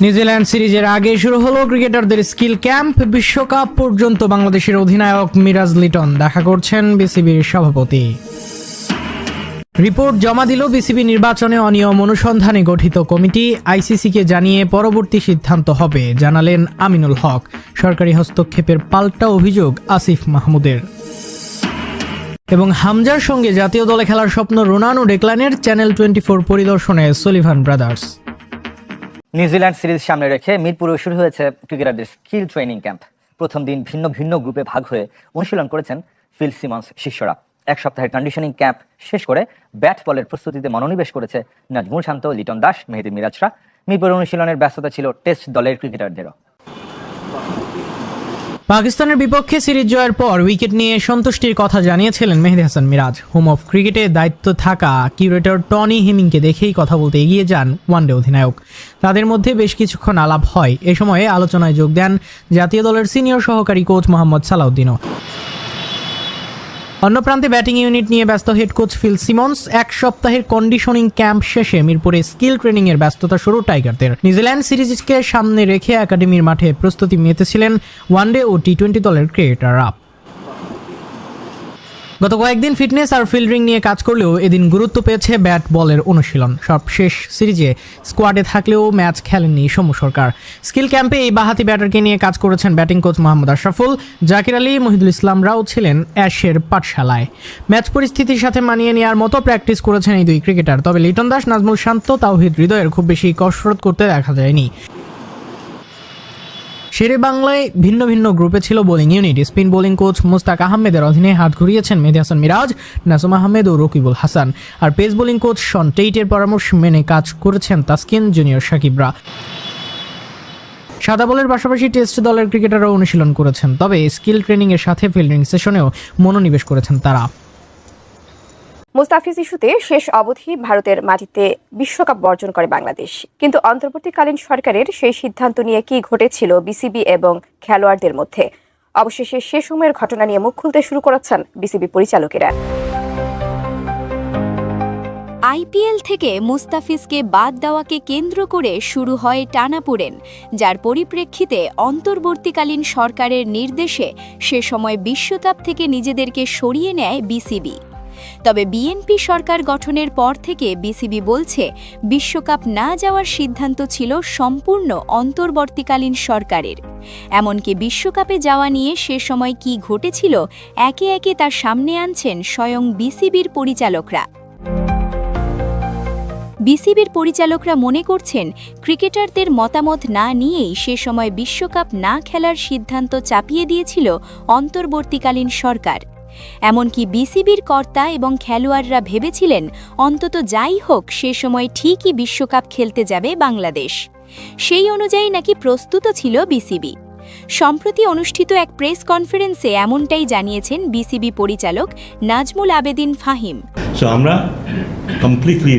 New Zealand সিরিজের আগে শুরু হলো ক্রিকেটারদের স্কিল ক্যাম্প। বিশ্বকাপ পর্যন্ত বাংলাদেশের অধিনায়ক মিরাজ লিটন দেখা করছেন বিসিবির সভাপতি। রিপোর্ট জমা দিল বিসিবি নির্বাচনে অনিয়ম অনুসন্ধানে গঠিত কমিটি। আইসিসিকে জানিয়ে পরবর্তী সিদ্ধান্ত হবে, জানালেন আমিনুল হক। সরকারি হস্তক্ষেপের পাল্টা অভিযোগ আসিফ মাহমুদের। এবং হামজার সঙ্গে জাতীয় দলে খেলার স্বপ্ন রোনান ও ডেকলানের চ্যানেল 24 পরিদর্শনে সলিভান ব্রাদার্স। নিউজিল্যান্ড সিরিজ সামনে রেখে মিরপুরে শুরু হয়েছে ক্রিকেটারদের স্কিল ট্রেনিং ক্যাম্প। প্রথম দিন ভিন্ন ভিন্ন গ্রুপে ভাগ হয়ে অনুশীলন করেছেন ফিল সিমন্স শিষ্যরা। এক সপ্তাহের কন্ডিশনিং ক্যাম্প শেষ করে ব্যাট বলের প্রস্তুতিতে মনোনিবেশ করেছে নাজমুল শান্ত, লিটন দাস, মেহেদী মিরাজরা। মিরপুরের অনুশীলনের ব্যস্ততা ছিল টেস্ট দলের ক্রিকেটারদেরও। পাকিস্তানের বিপক্ষে সিরিজ জয়ের পর উইকেট নিয়ে সন্তুষ্টির কথা জানিয়েছিলেন মেহেদী হাসান মিরাজ। হোম অফ ক্রিকেটে দায়িত্ব থাকা কিউরেটর টনি হেমিংকে দেখেই কথা বলতে এগিয়ে যান ওয়ানডে অধিনায়ক। তাদের মধ্যে বেশ কিছুক্ষণ আলাপ হয়। এ সময়ে আলোচনায় যোগ দেন জাতীয় দলের সিনিয়র সহকারী কোচ মোহাম্মদ সালাউদ্দিনও। অন্য প্রান্তে ব্যাটিং ইউনিট নিয়ে ব্যস্ত হেড কোচ ফিল সিমন্স। এক সপ্তাহের কন্ডিশনিং ক্যাম্প শেষে মিরপুরে স্কিল ট্রেনিং এর ব্যস্ততা শুরু টাইগারদের। নিউজিল্যান্ড সিরিজকে সামনে রেখে একাডেমির মাঠে প্রস্তুতি মেতেছিলেন ওয়ানডে ও টি-20 দলের ক্রিকেটাররা। গত কয়েকদিন ফিটনেস আর ফিল্ডিং নিয়ে কাজ করলেও এদিন গুরুত্ব পেয়েছে ব্যাট বলের অনুশীলন। সবশেষ সিরিজে স্কোয়াডে থাকলেও ম্যাচ খেলেননি সৌম্য সরকার। স্কিল ক্যাম্পে এই বাঁহাতি ব্যাটারকে নিয়ে কাজ করেছেন ব্যাটিং কোচ মোহাম্মদ আশরাফুল। জাকির আলী, মহিদুল ইসলামরাও ছিলেন অ্যাশের পাঠশালায়। ম্যাচ পরিস্থিতির সাথে মানিয়ে নেওয়ার মতো প্র্যাকটিস করেছেন এই দুই ক্রিকেটার। তবে লিটন দাস, নাজমুল শান্ত, তাওহিদ হৃদয়ের খুব বেশি কসরত করতে দেখা যায়নি। শেরে বাংলায় ভিন্ন ভিন্ন গ্রুপে ছিল bowling unit. Spin bowling coach Mushtaq আহমেদের অধীনে হাত ঘুরিয়েছেন মেহেদী হাসান মিরাজ, নাসুম আহমেদ ও রকিবুল হাসান। আর পেস বোলিং কোচ শন টেইটের পরামর্শ মেনে কাজ করেছেন তাসকিন, জুনিয়র সাকিবরা। সাদা বলের পাশাপাশি টেস্ট দলের ক্রিকেটাররাও অনুশীলন করেছেন। তবে স্কিল ট্রেনিং এর সাথে ফিল্ডিং সেশনেও মনোনিবেশ করেছেন তারা। মুস্তাফিজ ইস্যুতে শেষ অবধি ভারতের মাটিতে বিশ্বকাপ বর্জন করে বাংলাদেশ। কিন্তু অন্তর্বর্তীকালীন সরকারের সেই সিদ্ধান্ত নিয়ে কি ঘটেছিল বিসিবি এবং খেলোয়াড়দের মধ্যে? অবশেষে সে সময়ের ঘটনা নিয়ে মুখ খুলতে শুরু করেছেন বিসিবি পরিচালকেরা। আইপিএল থেকে মুস্তাফিজকে বাদ দেওয়াকে কেন্দ্র করে শুরু হয় টানাপোড়েন, যার পরিপ্রেক্ষিতে অন্তর্বর্তীকালীন সরকারের নির্দেশে সে সময় বিশ্বকাপ থেকে নিজেদেরকে সরিয়ে নেয় বিসিবি। তবে বিএনপি সরকার গঠনের পর থেকে বিসিবি বলছে বিশ্বকাপ না যাওয়ার সিদ্ধান্ত ছিল সম্পূর্ণ অন্তর্বর্তীকালীন সরকারের। এমনকি বিশ্বকাপে যাওয়া নিয়ে সে সময় কি ঘটেছিল একে একে তার সামনে আনছেন স্বয়ং বিসিবির পরিচালকরা। বিসিবির পরিচালকরা মনে করছেন ক্রিকেটারদের মতামত না নিয়েই সে সময় বিশ্বকাপ না খেলার সিদ্ধান্ত চাপিয়ে দিয়েছিল অন্তর্বর্তীকালীন সরকার। এমনকি বিসিবির কর্তা এবং খেলোয়াড়রা ভেবেছিলেন অন্তত যাই হোক সে সময় ঠিকই বিশ্বকাপ খেলতে যাবে বাংলাদেশ। সেই অনুযায়ী নাকি প্রস্তুত ছিল বিসিবি। সম্প্রতি অনুষ্ঠিত এক প্রেস কনফারেন্সে এমনটাই জানিয়েছেন বিসিবি পরিচালক নাজমুল আবেদিন ফাহিম। আমরা কমপ্লিটলি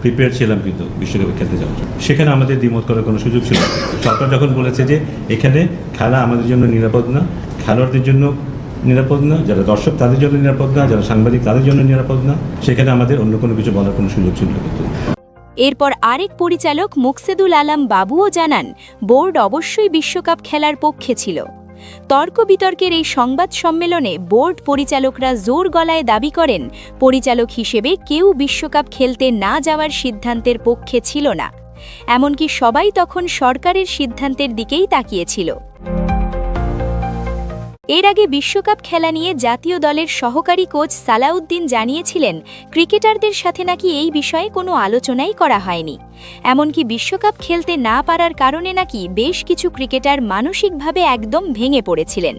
প্রিপেয়ার ছিলাম কিন্তু বিশ্বকাপে খেলতে যাওয়ার জন্য। সেখানে আমাদের দ্বিমত করার কোনো সুযোগ ছিল না। সরকার যখন বলেছে যে এখানে খেলা আমাদের জন্য নিরাপদ না, খেলোয়াড়দের জন্য নিরাপদ না, যারা দর্শক তাদের জন্য নিরাপদ না, যারা সাংবাদিক তাদের জন্য নিরাপদ না, সেখানে আমাদের অন্য কোনো কিছু বলার কোনো সুযোগ ছিল না। কিন্তু এরপর আরেক পরিচালক মুকসেদুল আলম বাবুও জানান বোর্ড অবশ্যই বিশ্বকাপ খেলার পক্ষে ছিল। তর্ক বিতর্কের এই সংবাদ সম্মেলনে বোর্ড পরিচালকরা জোর গলায় দাবি করেন পরিচালক হিসেবে কেউ বিশ্বকাপ খেলতে না যাওয়ার সিদ্ধান্তের পক্ষে ছিল না। এমনকি সবাই তখন সরকারের সিদ্ধান্তের দিকেই তাকিয়েছিল। এর আগে বিশ্বকাপ খেলা নিয়ে জাতীয় দলের সহকারী কোচ সালাউদ্দিন জানিয়েছিলেন ক্রিকেটারদের সাথে নাকি এই বিষয়ে কোনো আলোচনাই করা হয়নি। এমনকি বিশ্বকাপ খেলতে না পারার কারণে নাকি বেশ কিছু ক্রিকেটার মানসিকভাবে একদম ভেঙে পড়েছিলেন।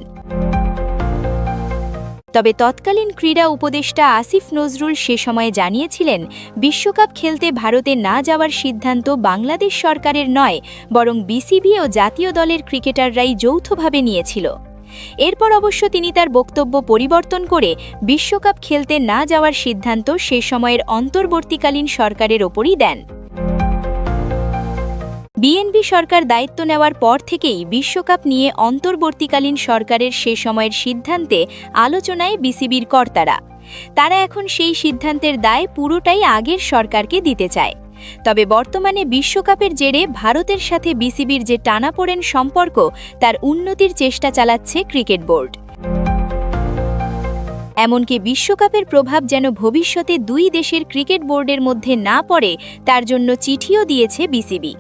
তবে তৎকালীন ক্রীড়া উপদেষ্টা আসিফ নজরুল সে সময় জানিয়েছিলেন বিশ্বকাপ খেলতে ভারতে না যাওয়ার সিদ্ধান্ত বাংলাদেশ সরকারের নয়, বরং বিসিবি ও জাতীয় দলের ক্রিকেটাররাই যৌথভাবে নিয়েছিল। এরপর অবশ্য তিনি তার বক্তব্য পরিবর্তন করে বিশ্বকাপ খেলতে না যাওয়ার সিদ্ধান্ত সে সময়ের অন্তর্বর্তীকালীন সরকারের ওপরই দেন। বিএনপি সরকার দায়িত্ব নেওয়ার পর থেকেই বিশ্বকাপ নিয়ে অন্তর্বর্তীকালীন সরকারের সে সময়ের সিদ্ধান্তে আলোচনায় বিসিবির কর্তারা। তারা এখন সেই সিদ্ধান্তের দায় পুরোটাই আগের সরকারকে দিতে চায়। তবে বর্তমানে বিশ্বকাপের জেরে ভারতের সাথে বিসিবির যে টানাপোড়েন সম্পর্ক তার উন্নতির চেষ্টা চালাচ্ছে ক্রিকেট বোর্ড। এমনকি বিশ্বকাপের প্রভাব যেন ভবিষ্যতে দুই দেশের ক্রিকেট বোর্ডের মধ্যে না পড়ে তার জন্য চিঠিও দিয়েছে বিসিবি।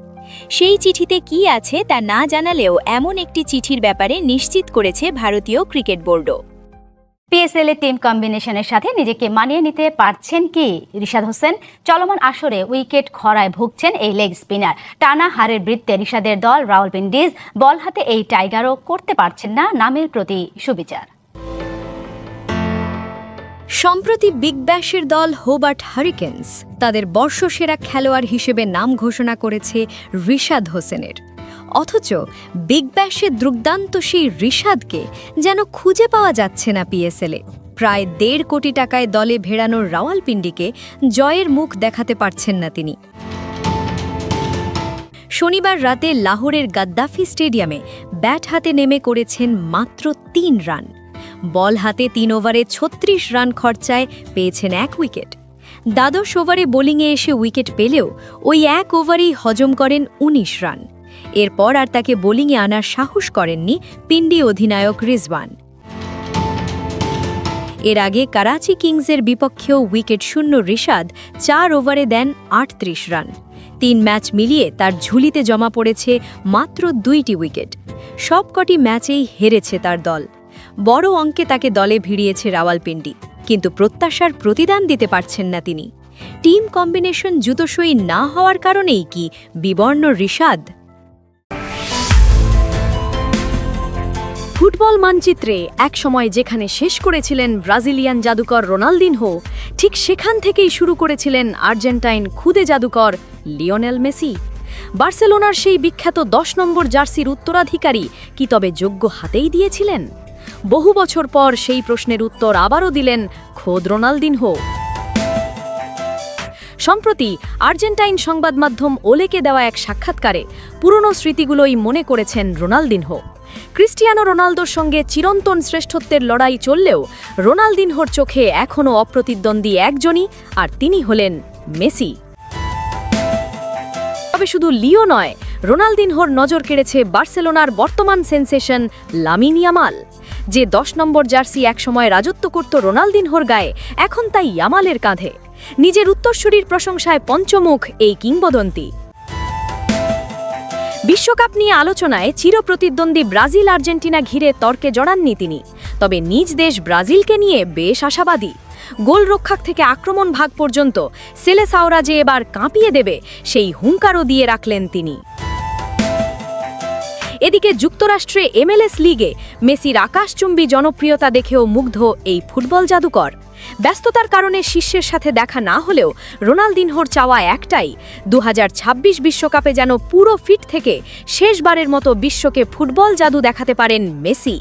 সেই চিঠিতে কি আছে তা না জানালেও এমন একটি চিঠির ব্যাপারে নিশ্চিত করেছে ভারতীয় ক্রিকেট বোর্ডও। পিএসএল এর টিম কম্বিনেশনের সাথে নিজেকে মানিয়ে নিতে পারছেন কি রিশাদ হোসেন? চলমান আসরে উইকেট খরায় ভুগছেন এই লেগ স্পিনার। টানা হারের বৃত্তে রিশাদের দল রাওয়ালপিন্ডিজ বল হাতে এই টাইগারও করতে পারছেন না নামের প্রতি সুবিচার। সম্প্রতি বিগ ব্যাশের দল হোবার্ট হারিকেন্স তাদের বর্ষসেরা খেলোয়াড় হিসেবে নাম ঘোষণা করেছে রিশাদ হোসেনের। অথচ বিগ ব্যাশে দুর্দান্ত সেই রিশাদকে যেন খুঁজে পাওয়া যাচ্ছে না পিএসএলে। প্রায় 1.5 কোটি টাকায় দলে ভেড়ানোর রাওয়ালপিন্ডিকে জয়ের মুখ দেখাতে পারছেন না তিনি। শনিবার রাতে লাহোরের গাদ্দাফি স্টেডিয়ামে ব্যাট হাতে নেমে করেছেন মাত্র 3 রান। বল হাতে 3 ওভারে 36 রান খরচায় পেয়েছেন 1 উইকেট। দ্বাদশ ওভারে বোলিংয়ে এসে উইকেট পেলেও ওই 1 ওভারেই হজম করেন 19 রান। এরপর আর তাকে বোলিংয়ে আনার সাহস করেননি পিন্ডি অধিনায়ক রিজওয়ান। এর আগে করাচি কিংসের বিপক্ষেও উইকেট শূন্য রিশাদ 4 ওভারে দেন 38 রান। 3 ম্যাচ মিলিয়ে তার ঝুলিতে জমা পড়েছে মাত্র 2টি উইকেট। সবকটি ম্যাচেই হেরেছে তার দল। বড় অঙ্কে তাকে দলে ভিড়িয়েছে রাওয়ালপিন্ডি, কিন্তু প্রত্যাশার প্রতিদান দিতে পারছেন না তিনি। টিম কম্বিনেশন জুতোসই না হওয়ার কারণেই কি বিবর্ণ রিশাদ? ফুটবল মানচিত্রে একসময় যেখানে শেষ করেছিলেন ব্রাজিলিয়ান জাদুকর রোনালদিনহো, ঠিক সেখান থেকেই শুরু করেছিলেন আর্জেন্টাইন খুদে জাদুকর লিওনেল মেসি। বার্সেলোনার সেই বিখ্যাত 10 নম্বর জার্সির উত্তরাধিকারী কি তবে যোগ্য হাতেই দিয়েছিলেন? বহু বছর পর সেই প্রশ্নের উত্তর আবারও দিলেন খোদ রোনালদিনহো। সম্প্রতি আর্জেন্টাইন সংবাদ মাধ্যম ওলেকে দেওয়া এক সাক্ষাৎকারে পুরনো স্মৃতিগুলোই মনে করেছেন রোনালদিনহো। ক্রিস্টিয়ানো রোনালদোর সঙ্গে চিরন্তন শ্রেষ্ঠত্বের লড়াই চললেও রোনালদিনহোর চোখে এখনও অপ্রতিদ্বন্দ্বী একজনই, আর তিনি হলেন মেসি। তবে শুধু লিও নয়, রোনালদিনহোর নজর কেড়েছে বার্সেলোনার বর্তমান সেন্সেশন লামিন ইয়ামাল। যে 10 নম্বর জার্সি একসময় রাজত্ব করত রোনালদিনহোর গায়ে, এখন তাই ইয়ামালের কাঁধে। নিজের উত্তরসূরির প্রশংসায় পঞ্চমুখ এই কিংবদন্তি। বিশ্বকাপ নিয়ে আলোচনায় চিরপ্রতিদ্বন্দ্বী ব্রাজিল আর্জেন্টিনা ঘিরে তর্কে জড়াননি তিনি, তবে নিজ দেশ ব্রাজিলকে নিয়ে বেশ আশাবাদী। গোলরক্ষক থেকে আক্রমণ ভাগ পর্যন্ত সেলেসাওরা যে এবার কাঁপিয়ে দেবে সেই হুঙ্কারও দিয়ে রাখলেন তিনি। এদিকে যুক্তরাষ্ট্রে MLS লিগে মেসির আকাশচুম্বী জনপ্রিয়তা দেখেও মুগ্ধ এই ফুটবল জাদুকর। ব্যস্ততার কারণে শিষ্যের সাথে দেখা না হলেও রোনালদিনহোর চাওয়া একটাই, 2026 বিশ্বকাপে যেন পুরো ফিট থেকে শেষবারের মতো বিশ্বকে ফুটবল জাদু দেখাতে পারেন মেসি।